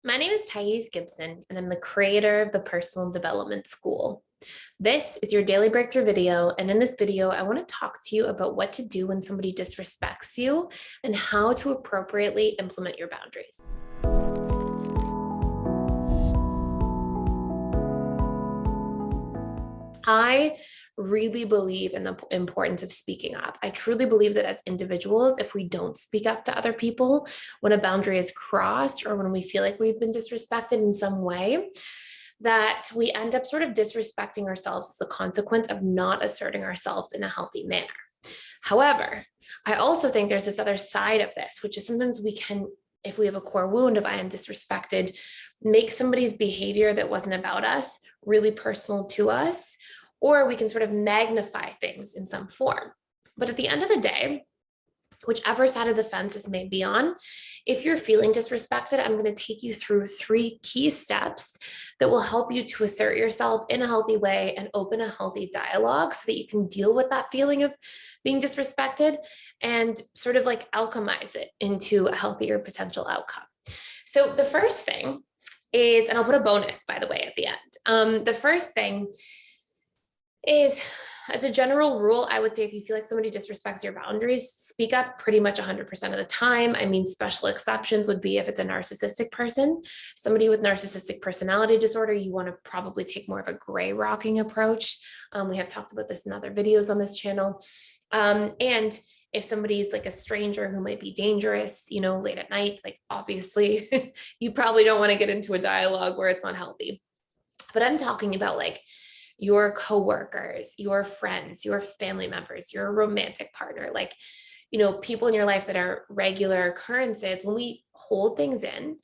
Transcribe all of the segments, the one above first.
My name is Gibson, and I'm the creator of the Personal Development School. This is your daily breakthrough video, and in this video, I want to talk to you about what to do when somebody disrespects you and how to appropriately implement your boundaries. I really believe in the importance of speaking up. I truly believe that as individuals, if we don't speak up to other people when a boundary is crossed or when we feel like we've been disrespected in some way, that we end up sort of disrespecting ourselves as a consequence of not asserting ourselves in a healthy manner. However, I also think there's this other side of this, which is sometimes we can, if we have a core wound of I am disrespected, make somebody's behavior that wasn't about us really personal to us, or we can sort of magnify things in some form. But at the end of the day, whichever side of the fence this may be on, if you're feeling disrespected, I'm going to take you through 3 key steps that will help you to assert yourself in a healthy way and open a healthy dialogue so that you can deal with that feeling of being disrespected and sort of like alchemize it into a healthier potential outcome. So the first thing is, and I'll put a bonus, by the way, at the end. The first thing is, as a general rule, I would say if you feel like somebody disrespects your boundaries, speak up pretty much 100% of the time. I mean, special exceptions would be if it's a narcissistic person, somebody with narcissistic personality disorder, you want to probably take more of a gray rocking approach. We have talked about this in other videos on this channel. And if somebody's like a stranger who might be dangerous, late at night, like obviously you probably don't want to get into a dialogue where it's not healthy. But I'm talking about like your coworkers, your friends, your family members, your romantic partner, like, people in your life that are regular occurrences. When we hold things in,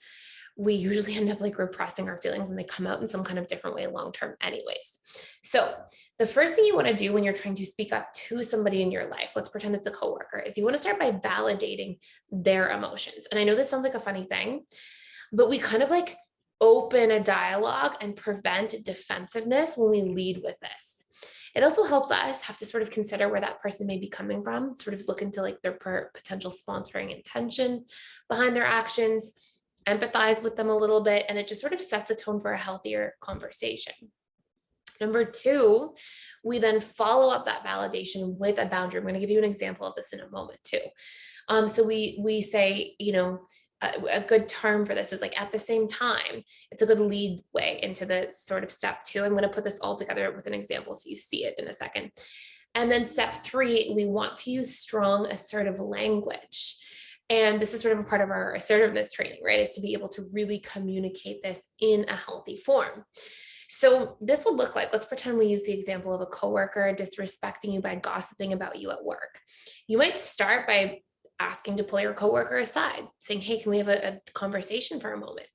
we usually end up like repressing our feelings and they come out in some kind of different way long-term anyways. So the first thing you want to do when you're trying to speak up to somebody in your life, let's pretend it's a coworker, is you want to start by validating their emotions. And I know this sounds like a funny thing, but we kind of like open a dialogue and prevent defensiveness when we lead with this. It also helps us have to sort of consider where that person may be coming from, sort of look into like their potential sponsoring intention behind their actions, empathize with them a little bit, and it just sort of sets the tone for a healthier conversation. Number 2, we then follow up that validation with a boundary. I'm going to give you an example of this in a moment too. So we say, a good term for this is like at the same time. It's a good lead way into the sort of step 2. I'm going to put this all together with an example so you see it in a second. And then step 3, we want to use strong assertive language. And this is sort of a part of our assertiveness training, right? Is to be able to really communicate this in a healthy form. So this would look like, let's pretend we use the example of a coworker disrespecting you by gossiping about you at work. You might start by asking to pull your coworker aside, saying, hey, can we have a conversation for a moment?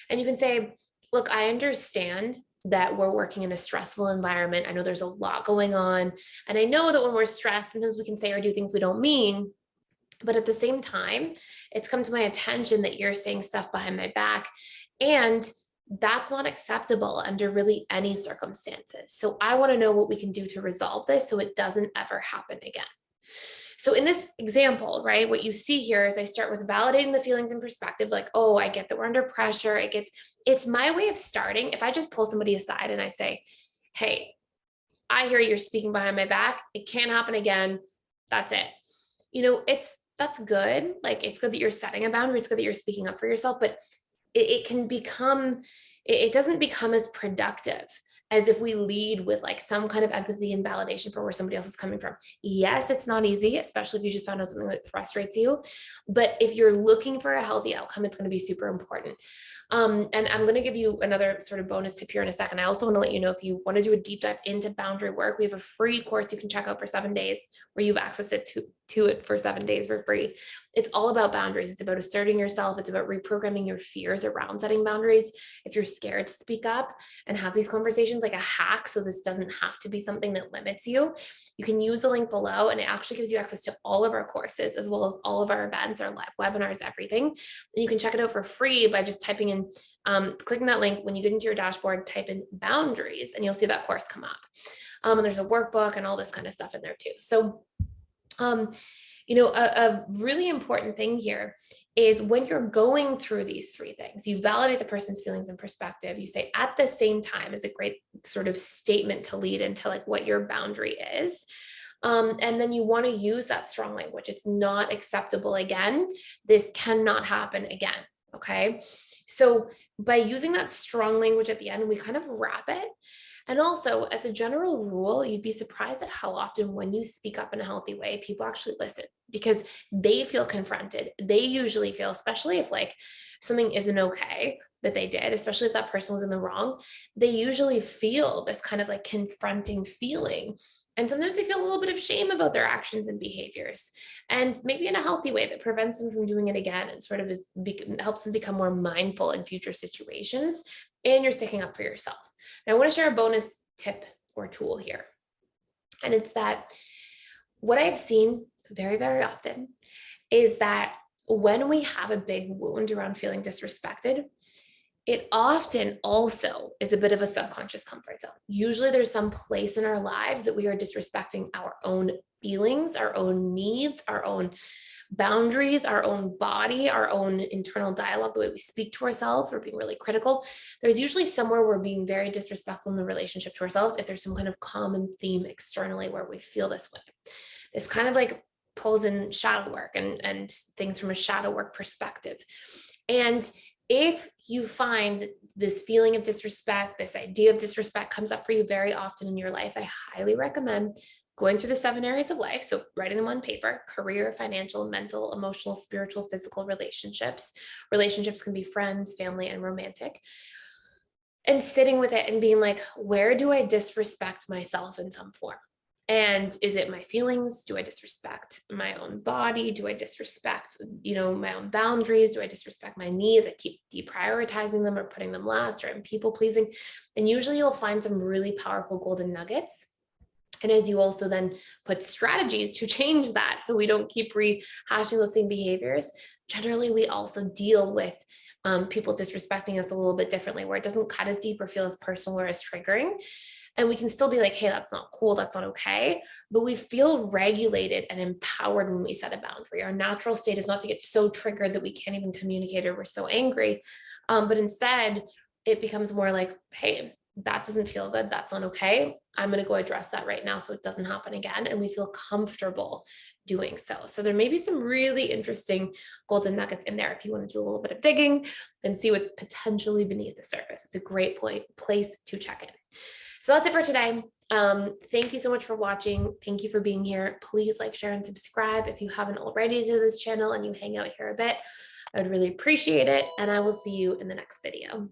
And you can say, look, I understand that we're working in a stressful environment. I know there's a lot going on. And I know that when we're stressed, sometimes we can say or do things we don't mean. But at the same time, it's come to my attention that you're saying stuff behind my back. And that's not acceptable under really any circumstances. So I want to know what we can do to resolve this so it doesn't ever happen again. So in this example, right, what you see here is I start with validating the feelings and perspective, like, oh, I get that we're under pressure. It's my way of starting. If I just pull somebody aside and I say, hey, I hear you're speaking behind my back. It can't happen again. That's it. That's good. Like, it's good that you're setting a boundary. It's good that you're speaking up for yourself, but it doesn't become as productive as if we lead with like some kind of empathy and validation for where somebody else is coming from. Yes, it's not easy, especially if you just found out something that frustrates you. But if you're looking for a healthy outcome, it's going to be super important. And I'm going to give you another sort of bonus tip here in a second. I also want to let you know, if you want to do a deep dive into boundary work, we have a free course you can check out for 7 days where you have access to it for 7 days for free. It's all about boundaries. It's about asserting yourself. It's about reprogramming your fears around setting boundaries. If you're scared to speak up and have these conversations, like a hack, so this doesn't have to be something that limits you, you can use the link below, and it actually gives you access to all of our courses, as well as all of our events, our live webinars, everything. And you can check it out for free by just typing in, clicking that link. When you get into your dashboard, type in boundaries, and you'll see that course come up. And there's a workbook and all this kind of stuff in there too. So A really important thing here is when you're going through these three things, you validate the person's feelings and perspective. You say at the same time is a great sort of statement to lead into like what your boundary is. And then you want to use that strong language. It's not acceptable again. This cannot happen again. Okay. So by using that strong language at the end, we kind of wrap it. And also, as a general rule, you'd be surprised at how often when you speak up in a healthy way, people actually listen because they feel confronted. They usually feel, especially if like something isn't okay that they did, especially if that person was in the wrong, they usually feel this kind of like confronting feeling. And sometimes they feel a little bit of shame about their actions and behaviors, and maybe in a healthy way that prevents them from doing it again and sort of helps them become more mindful in future situations. And you're sticking up for yourself. Now, I want to share a bonus tip or tool here. And it's that what I've seen very, very often is that when we have a big wound around feeling disrespected, it often also is a bit of a subconscious comfort zone. Usually there's some place in our lives that we are disrespecting our own feelings, our own needs, our own boundaries, our own body, our own internal dialogue, the way we speak to ourselves. We're being really critical. There's usually somewhere we're being very disrespectful in the relationship to ourselves if there's some kind of common theme externally where we feel this way. This kind of like pulls in shadow work and things from a shadow work perspective. And if you find this feeling of disrespect, this idea of disrespect comes up for you very often in your life, I highly recommend going through the 7 areas of life. So writing them on paper: career, financial, mental, emotional, spiritual, physical, relationships. Relationships can be friends, family, and romantic. And sitting with it and being like, where do I disrespect myself in some form? And is it my feelings? Do I disrespect my own body? Do I disrespect, my own boundaries? Do I disrespect my needs? I keep deprioritizing them or putting them last, or I'm people pleasing. And usually you'll find some really powerful golden nuggets. And as you also then put strategies to change that, so we don't keep rehashing those same behaviors, generally we also deal with people disrespecting us a little bit differently, where it doesn't cut as deep or feel as personal or as triggering. And we can still be like, hey, that's not cool, that's not okay. But we feel regulated and empowered when we set a boundary. Our natural state is not to get so triggered that we can't even communicate or we're so angry. But instead, it becomes more like, hey, that doesn't feel good, that's not okay. I'm going to go address that right now so it doesn't happen again. And we feel comfortable doing so. So there may be some really interesting golden nuggets in there if you want to do a little bit of digging and see what's potentially beneath the surface. It's a great place to check in. So that's it for today. Thank you so much for watching. Thank you for being here. Please like, share, and subscribe if you haven't already to this channel and you hang out here a bit. I would really appreciate it. And I will see you in the next video.